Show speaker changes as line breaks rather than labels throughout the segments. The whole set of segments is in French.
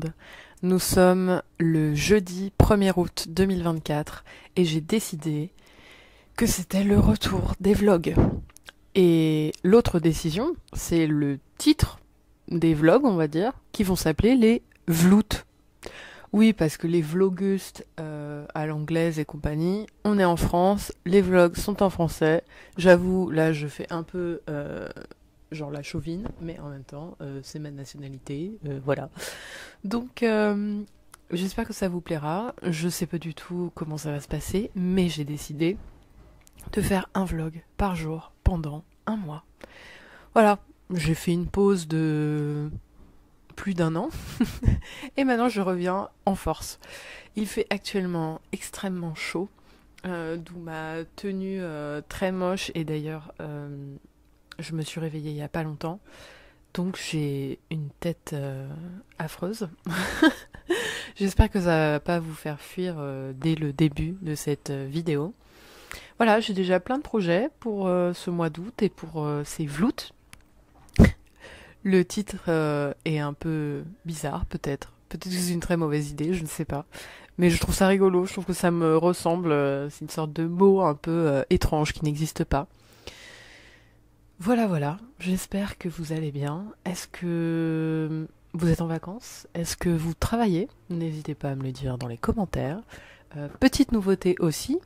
monde. Nous sommes le jeudi 1er août 2024 et j'ai décidé que c'était le retour des vlogs. Et l'autre décision, c'est le titre des vlogs, on va dire, qui vont s'appeler les vloot. Oui, parce que les vlogustes à l'anglaise et compagnie, on est en France, les vlogs sont en français. J'avoue, là, je fais un peu genre la chauvine, mais en même temps, c'est ma nationalité, voilà. Donc, j'espère que ça vous plaira. Je sais pas du tout comment ça va se passer, mais j'ai décidé de faire un vlog par jour pendant un mois. Voilà, j'ai fait une pause de plus d'un an et maintenant je reviens en force. Il fait actuellement extrêmement chaud, d'où ma tenue très moche et d'ailleurs je me suis réveillée il y a pas longtemps, donc j'ai une tête affreuse. J'espère que ça va pas vous faire fuir dès le début de cette vidéo. Voilà, j'ai déjà plein de projets pour ce mois d'août et pour ces vloot. Le titre est un peu bizarre, peut-être. Peut-être que c'est une très mauvaise idée, je ne sais pas. Mais je trouve ça rigolo, je trouve que ça me ressemble. C'est une sorte de mot un peu étrange qui n'existe pas. Voilà, voilà. J'espère que vous allez bien. Est-ce que vous êtes en vacances? Est-ce que vous travaillez? N'hésitez pas à me le dire dans les commentaires. Petite nouveauté aussi,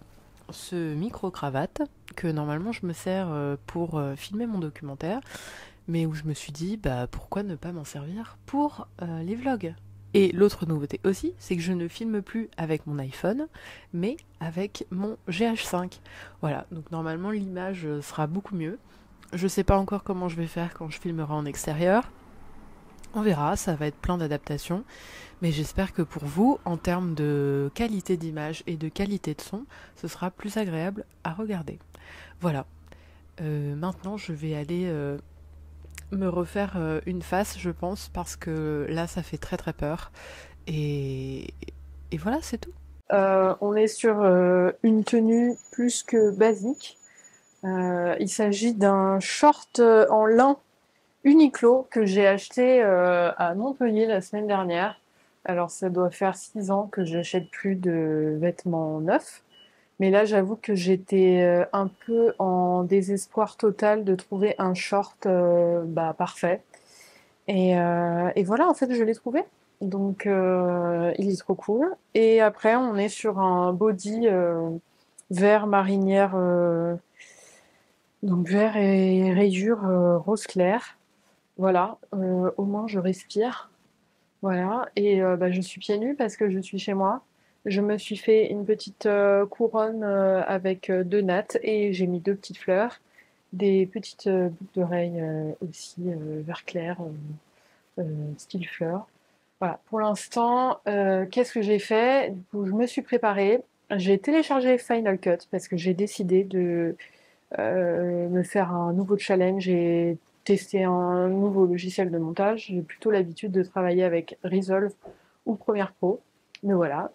ce micro-cravate que normalement je me sers pour filmer mon documentaire, mais où je me suis dit, bah pourquoi ne pas m'en servir pour les vlogs. Et l'autre nouveauté aussi, c'est que je ne filme plus avec mon iPhone, mais avec mon GH5. Voilà, donc normalement l'image sera beaucoup mieux. Je sais pas encore comment je vais faire quand je filmerai en extérieur. On verra, ça va être plein d'adaptations. Mais j'espère que pour vous, en termes de qualité d'image et de qualité de son, ce sera plus agréable à regarder. Voilà. Maintenant, je vais aller me refaire une face, je pense, parce que là, ça fait très très peur. Et, et voilà, c'est tout. On est sur une tenue plus que basique. Il s'agit d'un short en lin Uniqlo que j'ai acheté à Montpellier la semaine dernière. Alors ça doit faire 6 ans que j'achète plus de vêtements neufs. Mais là, j'avoue que j'étais un peu en désespoir total de trouver un short parfait. Et voilà, en fait, je l'ai trouvé. Donc, il est trop cool. Et après, on est sur un body vert marinière, donc vert et rayures rose clair. Voilà, au moins je respire. Voilà, et je suis pieds nus parce que je suis chez moi. Je me suis fait une petite couronne avec 2 nattes et j'ai mis 2 petites fleurs, des petites boucles d'oreilles aussi vert clair, style fleur. Voilà, pour l'instant, qu'est-ce que j'ai fait? Du coup, je me suis préparée. J'ai téléchargé Final Cut parce que j'ai décidé de me faire un nouveau challenge et tester un nouveau logiciel de montage. J'ai plutôt l'habitude de travailler avec Resolve ou Premiere Pro. Mais voilà,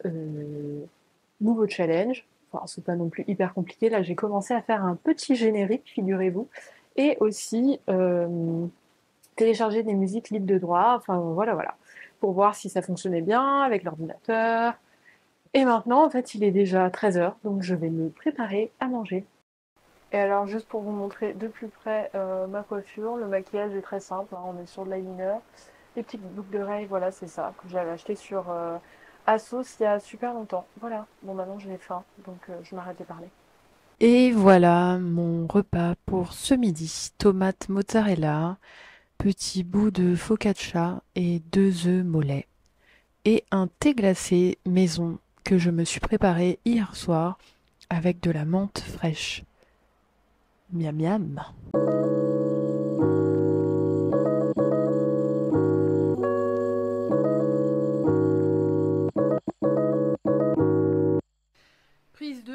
nouveau challenge. Enfin, c'est pas non plus hyper compliqué. Là, j'ai commencé à faire un petit générique, figurez-vous, et aussi télécharger des musiques libres de droit. Enfin, voilà, voilà, pour voir si ça fonctionnait bien avec l'ordinateur. Et maintenant, en fait, il est déjà 13 h, donc je vais me préparer à manger. Et alors, juste pour vous montrer de plus près ma coiffure, le maquillage est très simple, hein, on est sur de l'eyeliner. Les petites boucles d'oreilles, voilà, c'est ça, que j'avais acheté sur Asos il y a super longtemps. Voilà, bon maintenant j'ai faim, donc je m'arrête de parler. Et voilà mon repas pour ce midi. Tomate mozzarella, petit bout de focaccia et 2 œufs mollets. Et un thé glacé maison que je me suis préparé hier soir avec de la menthe fraîche. Miam miam. Prise 2,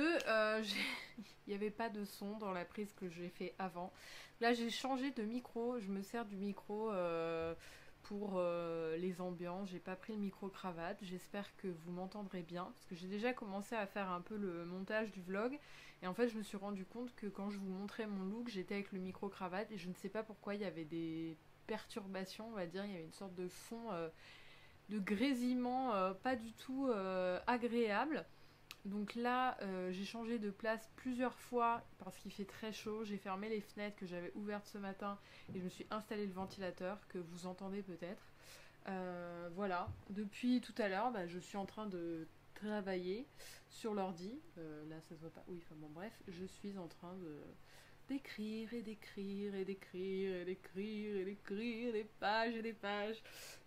il n'y avait pas de son dans la prise que j'ai fait avant. Là, j'ai changé de micro. Je me sers du micro pour les ambiances. J'ai pas pris le micro cravate. J'espère que vous m'entendrez bien parce que j'ai déjà commencé à faire un peu le montage du vlog. Et en fait, je me suis rendu compte que quand je vous montrais mon look, j'étais avec le micro cravate et je ne sais pas pourquoi il y avait des perturbations, on va dire. Il y avait une sorte de fond de grésillement pas du tout agréable. Donc là, j'ai changé de place plusieurs fois parce qu'il fait très chaud. J'ai fermé les fenêtres que j'avais ouvertes ce matin et je me suis installé le ventilateur que vous entendez peut-être. Voilà, depuis tout à l'heure, je suis en train de travailler sur l'ordi. Là, ça se voit pas. Oui, enfin bon, bref, je suis en train de d'écrire et d'écrire et d'écrire et d'écrire et d'écrire des pages et des pages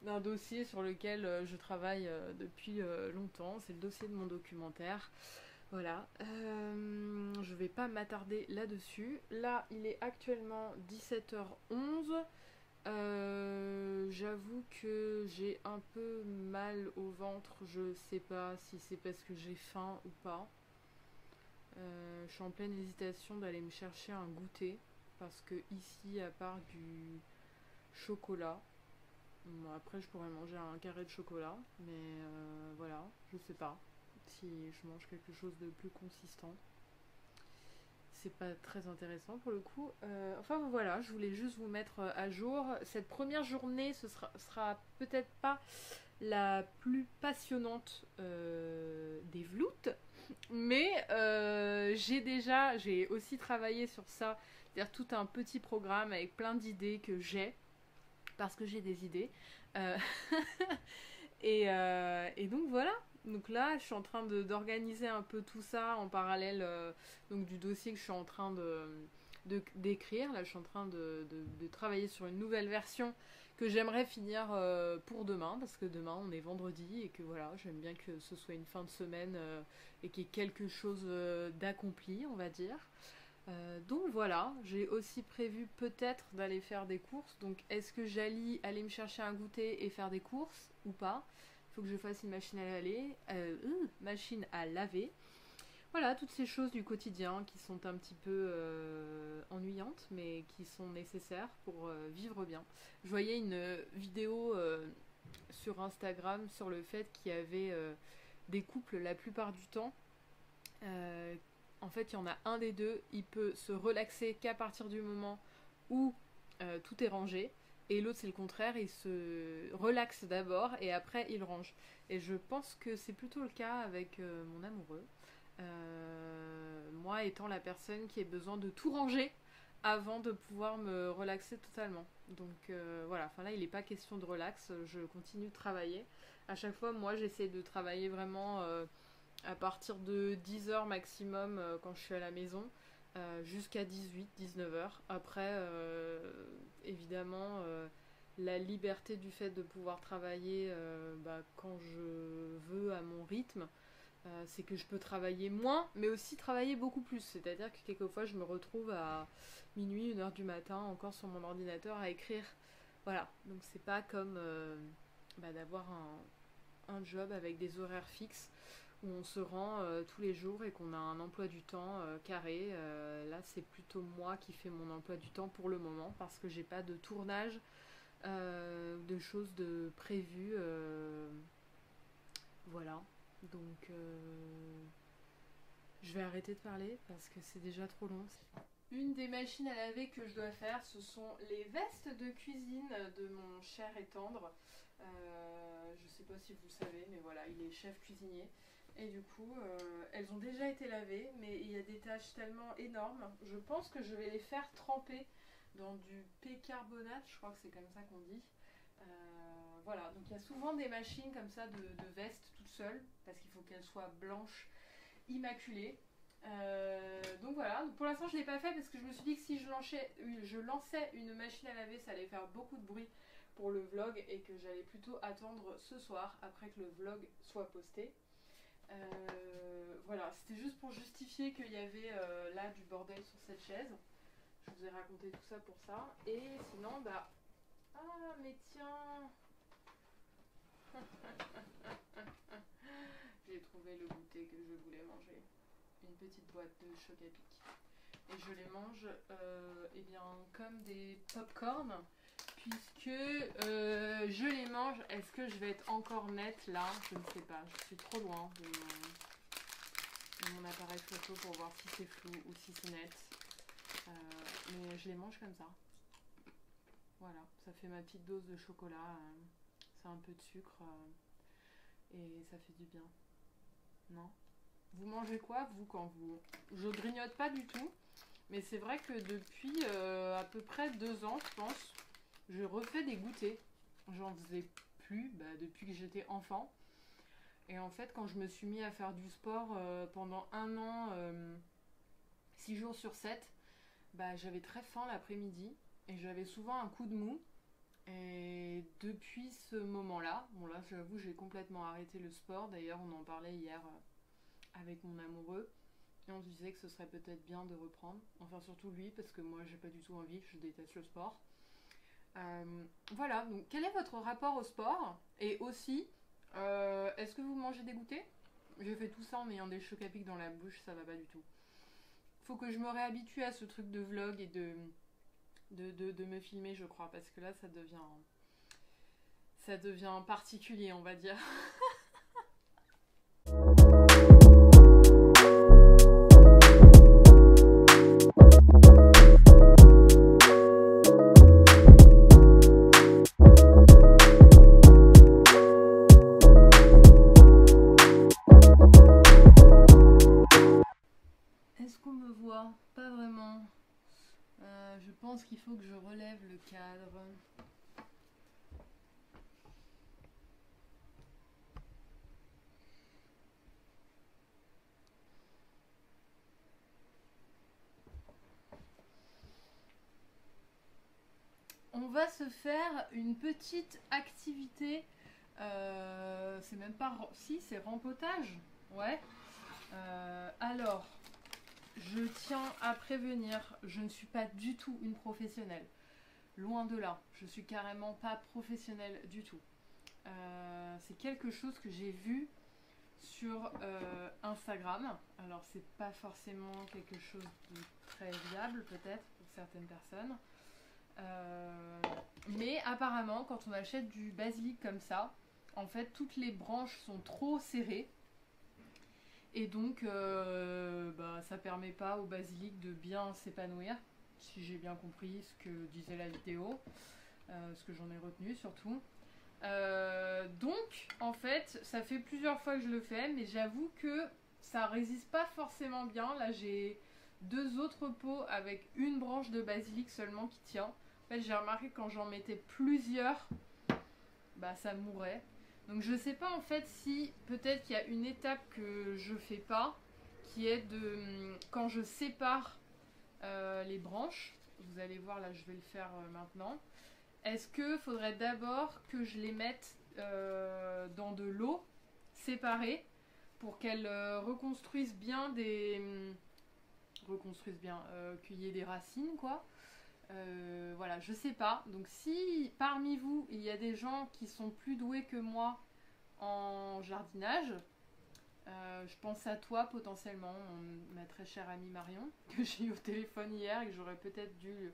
d'un dossier sur lequel je travaille depuis longtemps. C'est le dossier de mon documentaire. Voilà, je vais pas m'attarder là-dessus. Là, il est actuellement 17h11. J'avoue que j'ai un peu mal au ventre. Je sais pas si c'est parce que j'ai faim ou pas. Je suis en pleine hésitation d'aller me chercher un goûter parce que ici, à part du chocolat, bon, après je pourrais manger un carré de chocolat, mais voilà, je sais pas si je mange quelque chose de plus consistant. C'est pas très intéressant pour le coup. Enfin voilà, je voulais juste vous mettre à jour. Cette première journée, sera peut-être pas la plus passionnante des vloutes, mais j'ai aussi travaillé sur ça, c'est-à-dire tout un petit programme avec plein d'idées que j'ai, parce que j'ai des idées. Euh, et donc voilà. Donc là, je suis en train d'organiser un peu tout ça en parallèle donc du dossier que je suis en train d'écrire. Là, je suis en train de travailler sur une nouvelle version que j'aimerais finir pour demain, parce que demain on est vendredi et que voilà, j'aime bien que ce soit une fin de semaine et qu'il y ait quelque chose d'accompli, on va dire. Donc voilà, j'ai aussi prévu peut-être d'aller faire des courses. Donc est-ce que j'allie aller me chercher un goûter et faire des courses ou pas? Il faut que je fasse une machine à laver. Voilà, toutes ces choses du quotidien qui sont un petit peu ennuyantes, mais qui sont nécessaires pour vivre bien. Je voyais une vidéo sur Instagram sur le fait qu'il y avait des couples la plupart du temps. euh, En fait, il y en a un des deux, il peut se relaxer qu'à partir du moment où tout est rangé. Et l'autre, c'est le contraire, il se relaxe d'abord et après il range. Et je pense que c'est plutôt le cas avec mon amoureux. Moi étant la personne qui a besoin de tout ranger avant de pouvoir me relaxer totalement. Donc voilà, enfin là il n'est pas question de relax, je continue de travailler. À chaque fois, moi j'essaie de travailler vraiment à partir de 10h maximum quand je suis à la maison. Jusqu'à 18-19h. Après, évidemment, la liberté du fait de pouvoir travailler quand je veux à mon rythme, c'est que je peux travailler moins, mais aussi travailler beaucoup plus. C'est-à-dire que quelquefois, je me retrouve à minuit, 1h du matin, encore sur mon ordinateur à écrire. Voilà, donc c'est pas comme d'avoir un job avec des horaires fixes où on se rend tous les jours et qu'on a un emploi du temps carré. Là, c'est plutôt moi qui fais mon emploi du temps pour le moment parce que j'ai pas de tournage, de choses de prévues. Voilà. Donc, je vais arrêter de parler parce que c'est déjà trop long. Une des machines à laver que je dois faire, ce sont les vestes de cuisine de mon cher et tendre. Je sais pas si vous le savez, mais voilà, il est chef cuisinier. Et du coup, elles ont déjà été lavées, mais il y a des taches tellement énormes. Je pense que je vais les faire tremper dans du bicarbonate, je crois que c'est comme ça qu'on dit. Voilà, donc il y a souvent des machines comme ça de vestes toutes seules, parce qu'il faut qu'elles soient blanches, immaculées. Donc voilà, pour l'instant je ne l'ai pas fait parce que je me suis dit que si je lançais une machine à laver, ça allait faire beaucoup de bruit pour le vlog et que j'allais plutôt attendre ce soir après que le vlog soit posté. Voilà, c'était juste pour justifier qu'il y avait là du bordel sur cette chaise. Je vous ai raconté tout ça pour ça. Et sinon, ah mais tiens, j'ai trouvé le goûter que je voulais manger. Une petite boîte de choc à pic. Et je les mange eh bien, comme des pop-corn, puisque je les mange. Est-ce que je vais être encore nette là? Je ne sais pas. Je suis trop loin de mon appareil photo pour voir si c'est flou ou si c'est net. Mais je les mange comme ça. Voilà, ça fait ma petite dose de chocolat. C'est un peu de sucre et ça fait du bien. Non? Vous mangez quoi, vous, quand vous... Je grignote pas du tout, mais c'est vrai que depuis à peu près 2 ans, je pense, je refais des goûters. J'en faisais plus depuis que j'étais enfant. Et en fait, quand je me suis mis à faire du sport pendant 1 an, 6 jours sur 7, j'avais très faim l'après-midi et j'avais souvent un coup de mou. Et depuis ce moment-là, bon là j'avoue j'ai complètement arrêté le sport. D'ailleurs on en parlait hier avec mon amoureux et on se disait que ce serait peut-être bien de reprendre. Enfin surtout lui parce que moi j'ai pas du tout envie, je déteste le sport. Voilà, donc quel est votre rapport au sport? Et aussi, est-ce que vous mangez des goûters? J'ai fait tout ça en ayant des chocs à pic dans la bouche, ça va pas du tout. Faut que je me réhabitue à ce truc de vlog et de me filmer, je crois, parce que là ça devient particulier, on va dire. Est-ce qu'on me voit? Pas vraiment. Je pense qu'il faut que je relève le cadre. On va se faire une petite activité. C'est même pas... Si, c'est rempotage. Ouais. Alors, je tiens à prévenir, je ne suis pas du tout une professionnelle. Loin de là. Je suis carrément pas professionnelle du tout. C'est quelque chose que j'ai vu sur Instagram. Alors, c'est pas forcément quelque chose de très viable, peut-être, pour certaines personnes. Mais apparemment, quand on achète du basilic comme ça, en fait, toutes les branches sont trop serrées. Et donc, ça permet pas au basilic de bien s'épanouir, si j'ai bien compris ce que disait la vidéo, ce que j'en ai retenu surtout. Donc, en fait, ça fait plusieurs fois que je le fais, mais j'avoue que ça résiste pas forcément bien. Là, j'ai 2 autres pots avec une branche de basilic seulement qui tient. En fait, j'ai remarqué que quand j'en mettais plusieurs, ça mourait. Donc je sais pas en fait si peut-être qu'il y a une étape que je fais pas, qui est de quand je sépare les branches. Vous allez voir là, je vais le faire maintenant. Est-ce que faudrait d'abord que je les mette dans de l'eau séparée pour qu'elles reconstruisent bien qu'il y ait des racines quoi. Voilà, je sais pas. Donc si parmi vous, il y a des gens qui sont plus doués que moi en jardinage, je pense à toi potentiellement, ma très chère amie Marion, que j'ai eu au téléphone hier et que j'aurais peut-être dû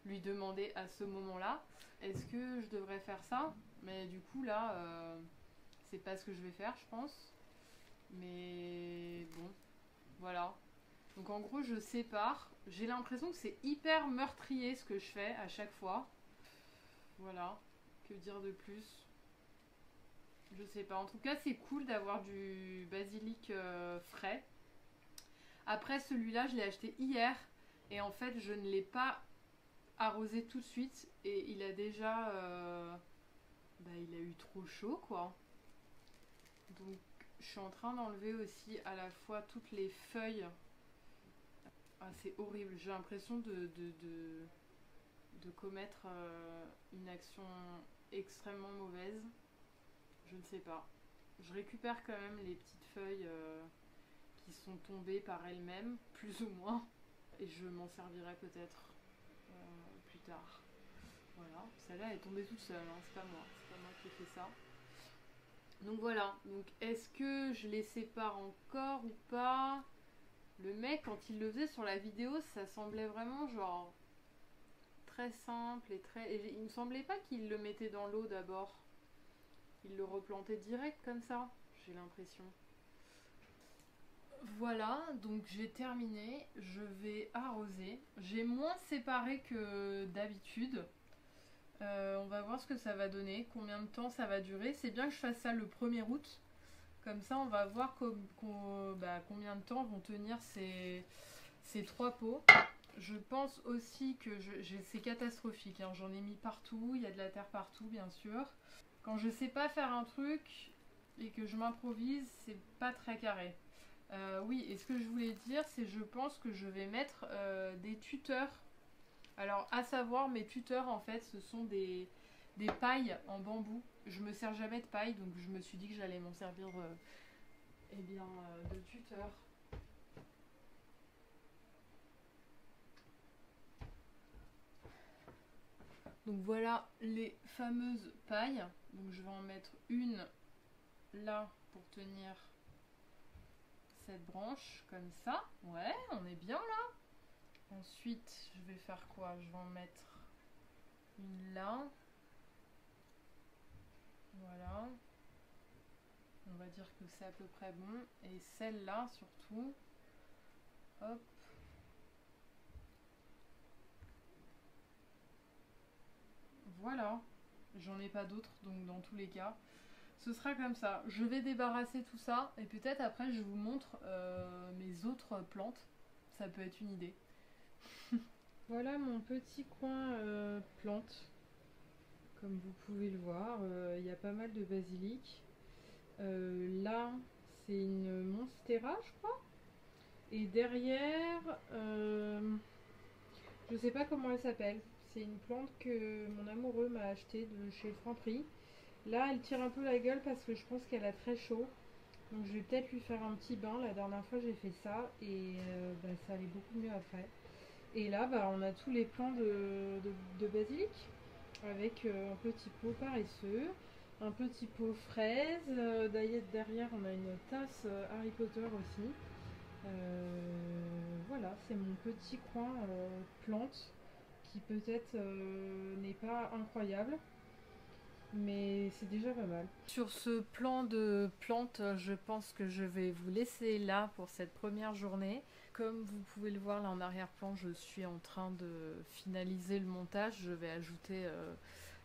lui demander à ce moment-là. Est-ce que je devrais faire ça? Mais du coup là, c'est pas ce que je vais faire, je pense. Mais bon, voilà. Donc en gros, je sépare. J'ai l'impression que c'est hyper meurtrier ce que je fais à chaque fois. Voilà. Que dire de plus? Je sais pas. En tout cas, c'est cool d'avoir du basilic frais. Après, celui-là, je l'ai acheté hier. Et en fait, je ne l'ai pas arrosé tout de suite. Et il a déjà... il a eu trop chaud, quoi. Donc, je suis en train d'enlever aussi à la fois toutes les feuilles. Ah, c'est horrible. J'ai l'impression de commettre une action extrêmement mauvaise. Je ne sais pas. Je récupère quand même les petites feuilles qui sont tombées par elles-mêmes, plus ou moins. Et je m'en servirai peut-être plus tard. Voilà. Celle-là elle est tombée toute seule, hein. C'est pas moi. C'est pas moi qui ai fait ça. Donc voilà. Donc est-ce que je les sépare encore ou pas? Le mec, quand il le faisait sur la vidéo, ça semblait vraiment genre très simple et très... Et il me semblait pas qu'il le mettait dans l'eau d'abord. Il le replantait direct comme ça, j'ai l'impression. Voilà, donc j'ai terminé. Je vais arroser. J'ai moins séparé que d'habitude. On va voir ce que ça va donner, combien de temps ça va durer. C'est bien que je fasse ça le 1er août. Comme ça, on va voir combien de temps vont tenir ces 3 pots. Je pense aussi que c'est catastrophique. Hein. J'en ai mis partout, il y a de la terre partout, bien sûr. Quand je sais pas faire un truc et que je m'improvise, c'est pas très carré. Oui, et ce que je voulais dire, c'est je pense que je vais mettre des tuteurs. Alors, à savoir, mes tuteurs, en fait, ce sont des pailles en bambou. Je me sers jamais de paille, donc je me suis dit que j'allais m'en servir de tuteur. Donc voilà les fameuses pailles. Donc je vais en mettre une là pour tenir cette branche comme ça. Ouais, on est bien là. Ensuite, je vais faire quoi? Je vais en mettre une là. Voilà. On va dire que c'est à peu près bon. Et celle-là surtout. Hop. Voilà. J'en ai pas d'autres, donc dans tous les cas, ce sera comme ça. Je vais débarrasser tout ça et peut-être après je vous montre mes autres plantes. Ça peut être une idée. Voilà mon petit coin plante. Comme vous pouvez le voir, il y a pas mal de basilic. Là, c'est une monstera, je crois. Et derrière, je sais pas comment elle s'appelle. C'est une plante que mon amoureux m'a achetée de chez Franprix. Là, elle tire un peu la gueule parce que je pense qu'elle a très chaud. Donc je vais peut-être lui faire un petit bain. La dernière fois, j'ai fait ça et ça allait beaucoup mieux après. Et là, on a tous les plants de basilic avec un petit pot paresseux, un petit pot fraise. Derrière, on a une tasse Harry Potter aussi. Voilà, c'est mon petit coin plante qui peut-être n'est pas incroyable, mais c'est déjà pas mal. Sur ce plan de plantes, je pense que je vais vous laisser là pour cette première journée. Comme vous pouvez le voir là en arrière-plan, je suis en train de finaliser le montage. Je vais ajouter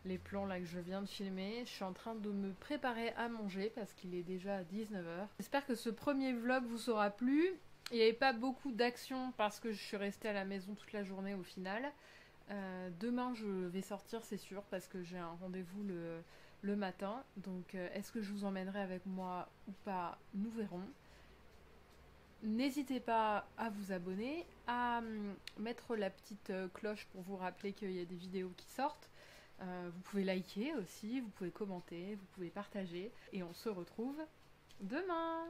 les plans là que je viens de filmer. Je suis en train de me préparer à manger parce qu'il est déjà 19h. J'espère que ce premier vlog vous aura plu. Il n'y avait pas beaucoup d'action parce que je suis restée à la maison toute la journée au final. Demain je vais sortir, c'est sûr, parce que j'ai un rendez-vous le matin. Donc est-ce que je vous emmènerai avec moi ou pas? Nous verrons. N'hésitez pas à vous abonner, à mettre la petite cloche pour vous rappeler qu'il y a des vidéos qui sortent. Vous pouvez liker aussi, vous pouvez commenter, vous pouvez partager. Et on se retrouve demain.